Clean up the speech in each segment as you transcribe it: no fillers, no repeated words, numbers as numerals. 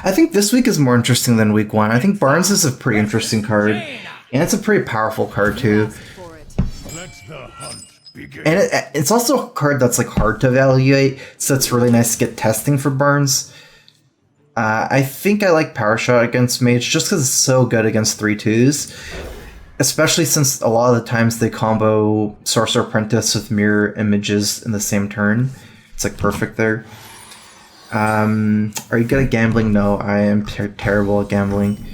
I think this week is more interesting than week 1. I think Barnes is a pretty interesting card, and it's a pretty powerful card too. And it's also a card that's like hard to evaluate, so it's really nice to get testing for Barnes. I think I like Power Shot against Mage just because it's so good against 3/2s. Especially since a lot of the times they combo Sorcerer Apprentice with Mirror Images in the same turn. It's like perfect there. Are you good at gambling? No, I am terrible at gambling.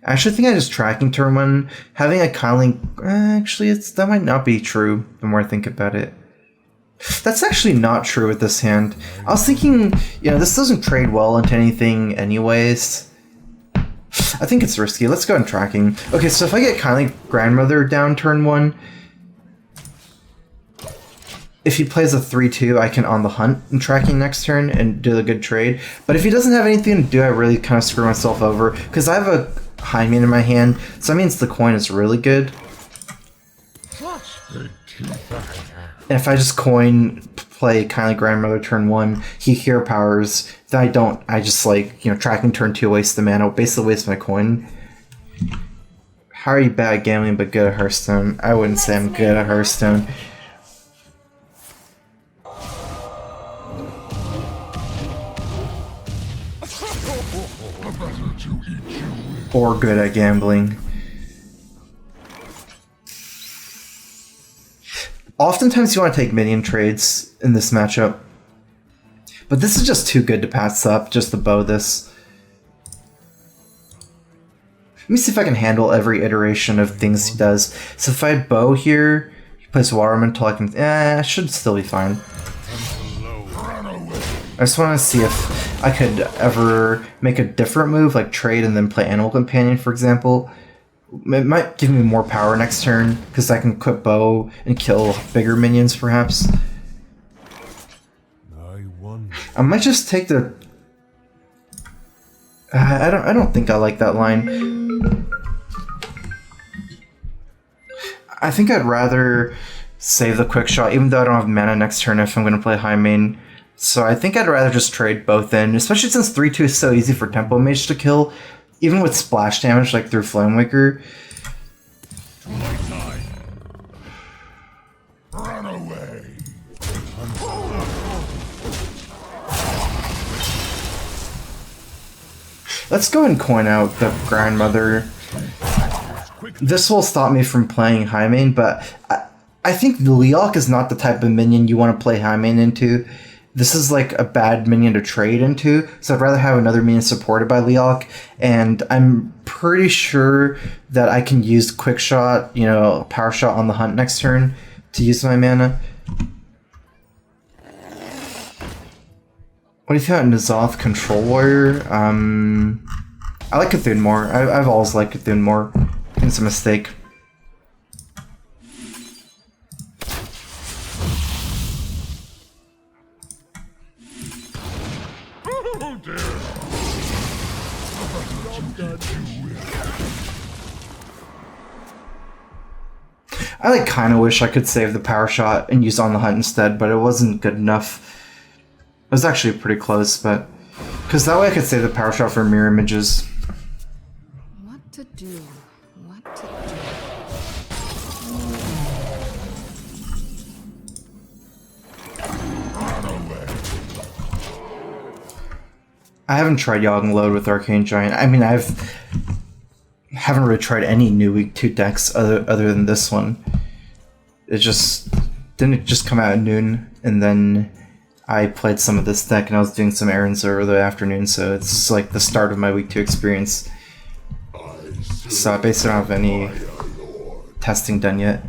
I actually think I just tracking turn 1. Having a kindly... actually, that might not be true the more I think about it. That's actually not true with this hand. I was thinking, this doesn't trade well into anything anyways. I think it's risky. Let's go on tracking. Okay, so if I get kindly Grandmother down turn 1, if he plays a 3/2, I can on the hunt and tracking next turn and do a good trade. But if he doesn't have anything to do, I really kind of screw myself over because I have a high mean in my hand, so that means the coin is really good. And if I just play kindly Grandmother turn 1, he hero powers, then I don't. I just tracking turn 2, waste the mana, basically waste my coin. How are you bad at gambling but good at Hearthstone? I wouldn't say I'm good at Hearthstone. Or good at gambling. Oftentimes you want to take minion trades in this matchup. But this is just too good to pass up, just to bow this. Let me see if I can handle every iteration of things he does. So if I bow here, he plays Water Elemental, I can... I should still be fine. I just want to see if I could ever make a different move, like trade and then play Animal Companion, for example. It might give me more power next turn, because I can equip bow and kill bigger minions, perhaps. I might just take the... I don't think I like that line. I think I'd rather save the quick shot, even though I don't have mana next turn if I'm going to play high main. So I think I'd rather just trade both in, especially since 3/2 is so easy for Tempo Mage to kill, even with splash damage like through Flamewaker. Run away. Let's go and coin out the Grandmother. This will stop me from playing high main, but I think Leok is not the type of minion you want to play high main into. This is like a bad minion to trade into, so I'd rather have another minion supported by Leok, and I'm pretty sure that I can use Quick Shot, Power Shot on the hunt next turn to use my mana. What do you think about N'Zoth Control Warrior? I like Cthulhu more. I've always liked Cthulhu more. I think it's a mistake. I kind of wish I could save the Power Shot and use on the hunt instead, but it wasn't good enough. It was actually pretty close, but because that way I could save the Power Shot for mirror images. What to do? What to do? I haven't tried Yogg and Load with Arcane Giant. I mean, haven't really tried any new week 2 decks other than this one. It didn't just come out at noon, and then I played some of this deck and I was doing some errands over the afternoon, so it's like the start of my week 2 experience. So I basically don't have any testing done yet.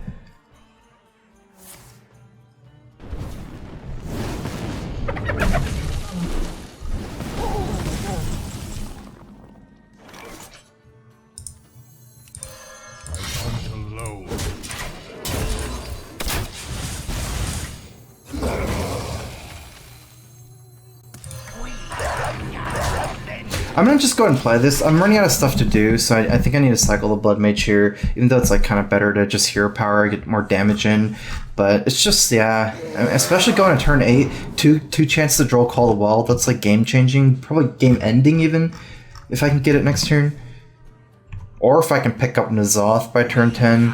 I'm gonna just go ahead and play this. I'm running out of stuff to do, so I think I need to cycle the Blood Mage here, even though it's like kind of better to just hero power, get more damage in. But it's just, yeah, especially going to turn 8, two chances to draw Call the Wall, that's like game changing, probably game ending even, if I can get it next turn. Or if I can pick up N'Zoth by turn 10.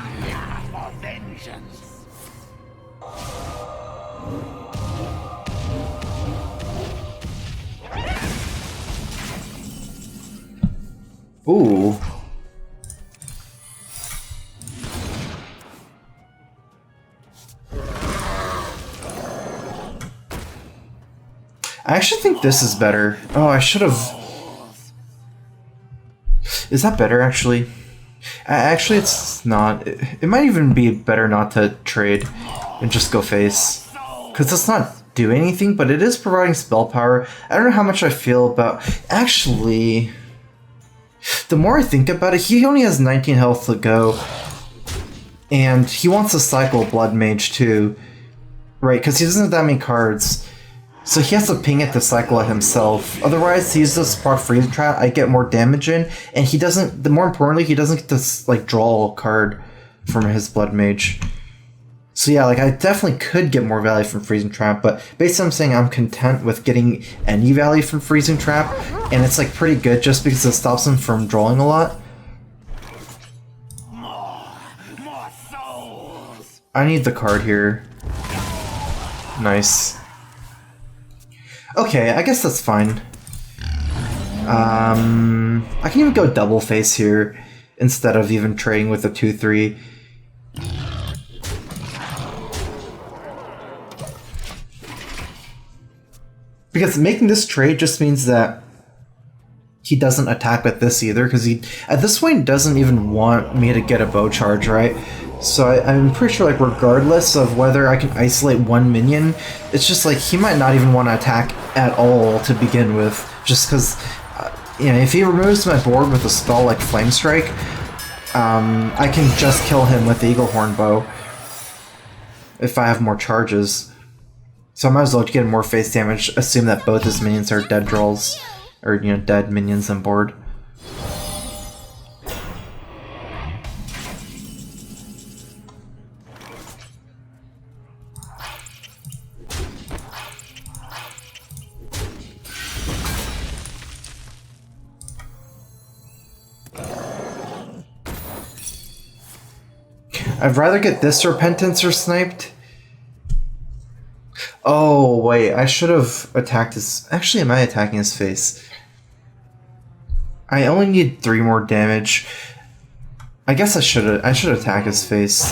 Ooh. I actually think this is better. Oh, I should have... Is that better, actually? Actually, it's not. It might even be better not to trade and just go face. Because it's not doing anything, but it is providing spell power. I don't know how much I feel about... Actually... The more I think about it, he only has 19 health to go. And he wants to cycle Blood Mage too. Right, because he doesn't have that many cards. So he has to ping it to cycle it himself. Otherwise, he uses proc Freeze Trap, I get more damage in, and he doesn't, more importantly, he doesn't get to like draw a card from his Blood Mage. So yeah, like I definitely could get more value from Freezing Trap, but basically I'm saying I'm content with getting any value from Freezing Trap, and it's like pretty good just because it stops him from drawing a lot. More souls. I need the card here. Nice. Okay, I guess that's fine. I can even go double face here instead of even trading with a 2-3. Because making this trade just means that he doesn't attack with this either, because he, at this point, doesn't even want me to get a bow charge, right? So I'm pretty sure, like, regardless of whether I can isolate one minion, it's just like he might not even want to attack at all to begin with, just because, you know, if he removes my board with a spell like Flame Strike, I can just kill him with the Eagle Horn bow if I have more charges. So I might as well get more face damage, assume that both his minions are dead draws, or, you know, dead minions on board. I'd rather get this Repentance or sniped. Oh, wait, I should have attacked his... Actually, am I attacking his face? I only need 3 more damage. I guess I should attack his face.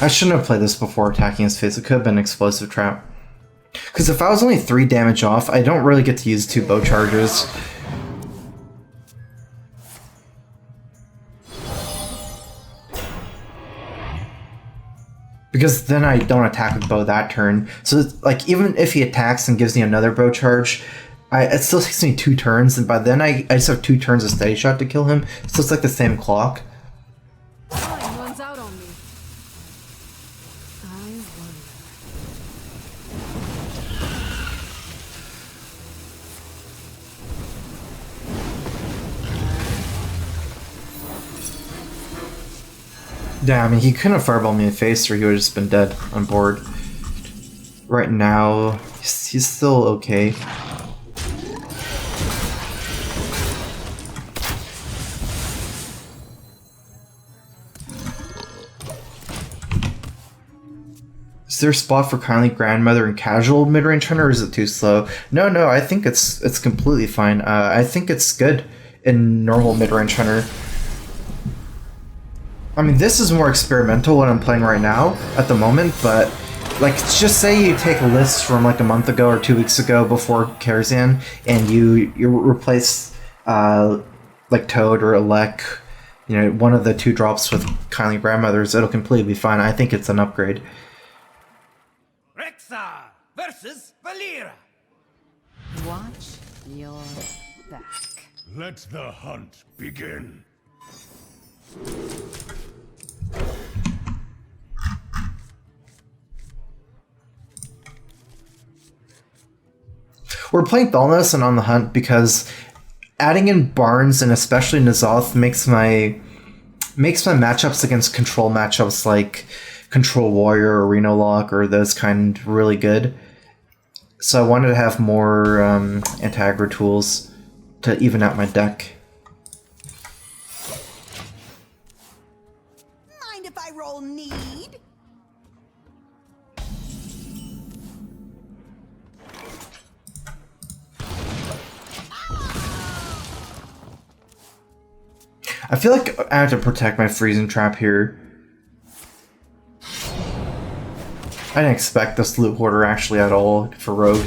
I shouldn't have played this before attacking his face. It could have been an explosive trap. Because if I was only 3 damage off, I don't really get to use 2 bow charges. Because then I don't attack with bow that turn. So, like, even if he attacks and gives me another bow charge, it still takes me 2 turns, and by then I just have 2 turns of steady shot to kill him. So it's like the same clock. One's out on me. I wonder. Yeah, I mean, he couldn't have fireballed me in the face or he would have just been dead on board. Right now, he's still okay. Is there a spot for Kindly Grandmother and Casual mid-range hunter, or is it too slow? No, I think it's completely fine. I think it's good in normal mid-range hunter. I mean, this is more experimental what I'm playing right now at the moment, but like, just say you take lists from like a month ago or 2 weeks ago before Karazhan, and you replace like Toad or Elec, you know, one of the 2 drops with Kindly Grandmothers, it'll completely be fine. I think it's an upgrade. Rexa versus Valera. Watch your back. Let the hunt begin. We're playing Thalnos and On the Hunt because adding in Barnes and especially N'Zoth makes my matchups against control matchups like Control Warrior or Reno Lock or those kind really good. So I wanted to have more anti-aggro tools to even out my deck. Mind if I roll need? I feel like I have to protect my freezing trap here. I didn't expect this loot hoarder actually at all for Rogue.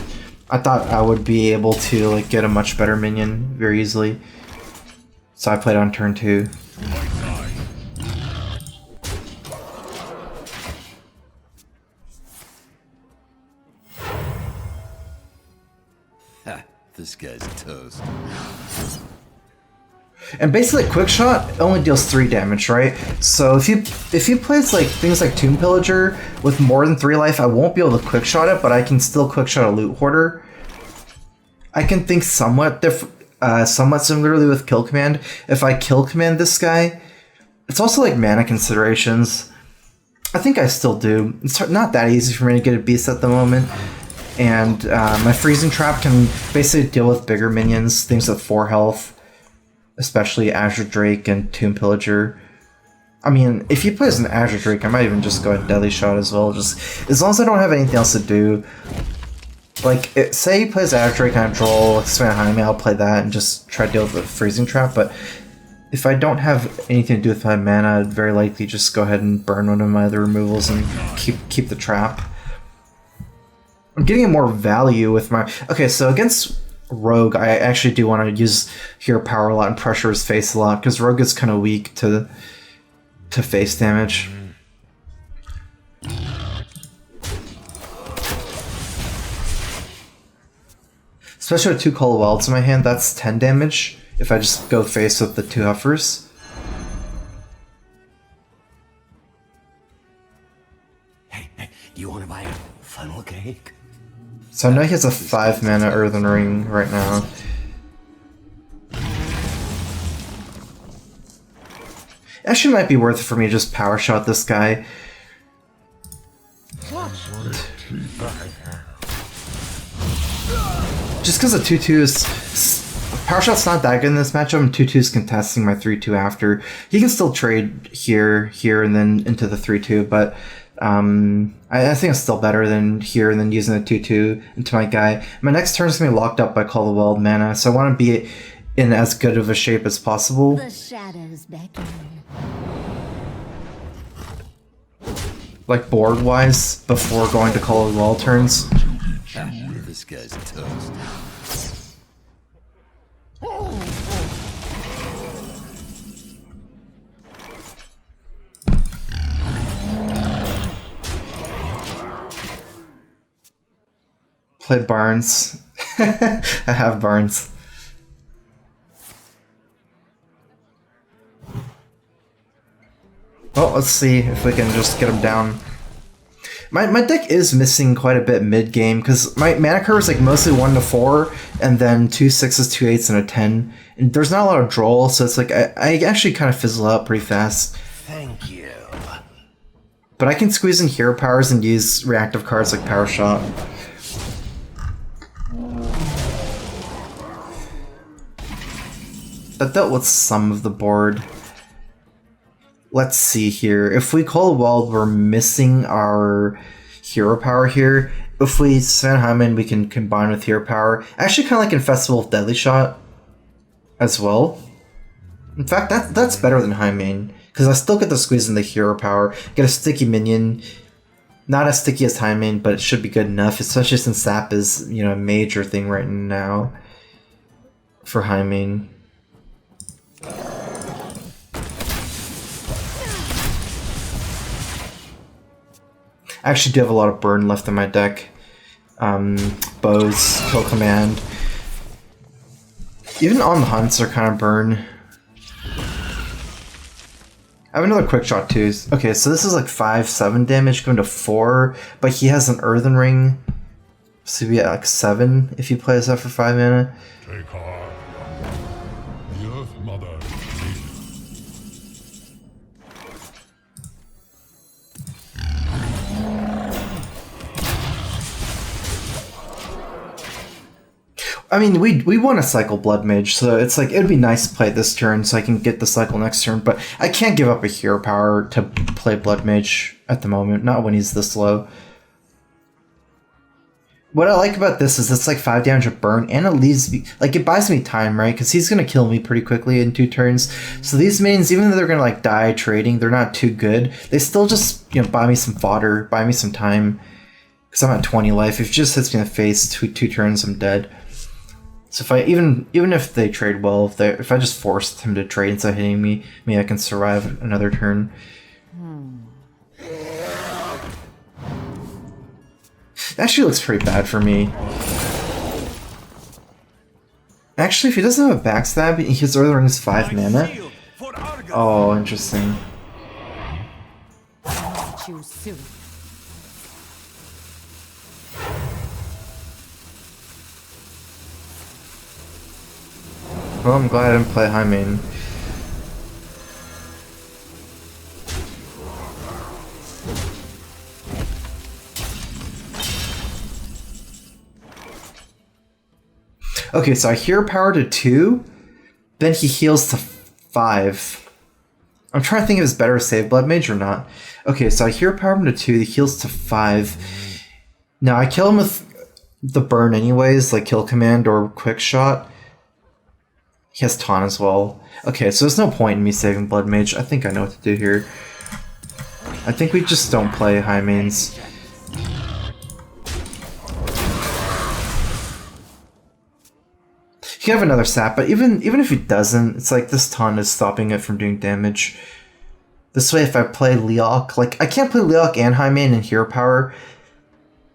I thought I would be able to like get a much better minion very easily. So I played on turn 2. Ha, this guy's toast. And basically, Quick Shot only deals 3 damage, right? So if you plays like things like Tomb Pillager with more than 3 life, I won't be able to Quick Shot it, but I can still Quick Shot a Loot Hoarder. I can think somewhat similarly with Kill Command. If I Kill Command this guy, it's also like mana considerations. I think I still do. It's not that easy for me to get a beast at the moment. And my Freezing Trap can basically deal with bigger minions, things with 4 health. Especially Azure Drake and Tomb Pillager. I mean, if he plays an Azure Drake, I might even just go ahead and Deadly Shot as well. Just as long as I don't have anything else to do. Like, say he plays Azure Drake and I draw Sven Jaime, I'll play that and just try to deal with the Freezing Trap. But if I don't have anything to do with my mana, I'd very likely just go ahead and burn one of my other removals and keep the trap. I'm getting more value with my... Okay, so against Rogue, I actually do want to use Hero Power a lot and pressure his face a lot, because Rogue is kind of weak to face damage. Especially with 2 Call of Wilds in my hand, that's 10 damage if I just go face with the 2 Huffers. Hey, you want to buy a funnel cake? So I know he has a 5 mana Earthen Ring right now. Actually might be worth it for me to just Power Shot this guy. Just because the 2-2 is... Power Shot's not that good in this matchup, and 2-2 is contesting my 3-2 after. He can still trade here, and then into the 3-2, but... I think it's still better than here and then using the 2-2 into my guy. My next turn is going to be locked up by Call of the Wild mana, so I want to be in as good of a shape as possible. The shadows beckon. Like board-wise, before going to Call of the Wild turns. Ha, this guy's toast. Play Barnes. I have Barnes. Well, let's see if we can just get him down. My deck is missing quite a bit mid-game, because my mana curve is like mostly 1 to 4, and then 2 6s, 2 8s, and a 10. And there's not a lot of draw, so it's like I actually kind of fizzle out pretty fast. Thank you. But I can squeeze in hero powers and use reactive cards like Power Shot. That dealt with some of the board. Let's see here. If we Call Wild, we're missing our hero power here. If we Sven Jaime, we can combine with hero power. Actually, kind of like in Festival of Deadly Shot as well. In fact, that's better than Jaime, because I still get to squeeze in the hero power, get a sticky minion. Not as sticky as Jaime, but it should be good enough, especially since Sap is, you know, a major thing right now for Jaime. I actually do have a lot of burn left in my deck. Bows, Kill Command. Even on the hunts are kind of burn. I have another quick shot too. Okay, so this is like 5-7 damage going to 4, but he has an earthen ring. So you'd be at like 7 if you play this out for 5 mana. Take heart. The Earth Mother. I mean, we want to cycle Blood Mage, so it's like, it'd be nice to play it this turn so I can get the cycle next turn, but I can't give up a hero power to play Blood Mage at the moment, not when he's this low. What I like about this is it's like 5 damage of burn, and it leaves me, like, it buys me time, right? Because he's going to kill me pretty quickly in 2 turns. So these minions, even though they're going to like die trading, they're not too good. They still just, you know, buy me some fodder, buy me some time. Because I'm at 20 life. If it just hits me in the face, two turns, I'm dead. So if I even if they trade well, if I just forced him to trade instead of hitting me, maybe I can survive another turn. It actually looks pretty bad for me. Actually, if he doesn't have a backstab, his Earth Ring is 5 mana. Oh, interesting. Choose soon. Well, I'm glad I didn't play high main. Okay, so I hear power to 2, then he heals to 5. I'm trying to think if it's better to save Blood Mage or not. Okay, so I hear power him to 2, he heals to 5. Now I kill him with the burn anyways, like kill command or quick shot. He has taunt as well. Okay, so there's no point in me saving Blood Mage. I think I know what to do here. I think we just don't play high mains. He can have another sap, but even if he doesn't, it's like this taunt is stopping it from doing damage. This way, if I play Leok, like I can't play Leok and high main and hero power,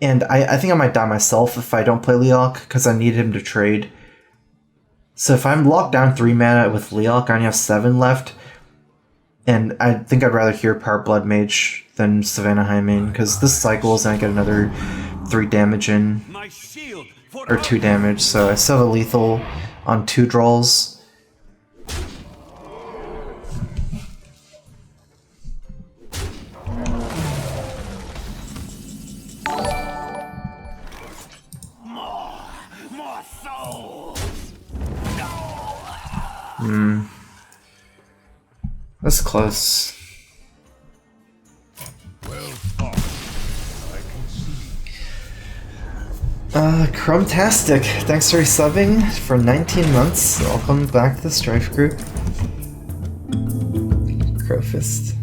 and I think I might die myself if I don't play Leok because I need him to trade. So if I'm locked down 3 mana with Leok, I only have 7 left. And I think I'd rather hero power Blood Mage than Savannah High Main, because this cycles and I get another 3 damage in. Or 2 damage, so I still have a lethal on 2 draws. More souls. That's close. Well fought. I can see. Chromtastic, thanks for resubbing for 19 months. Welcome back to the Strife Group. Crowfist.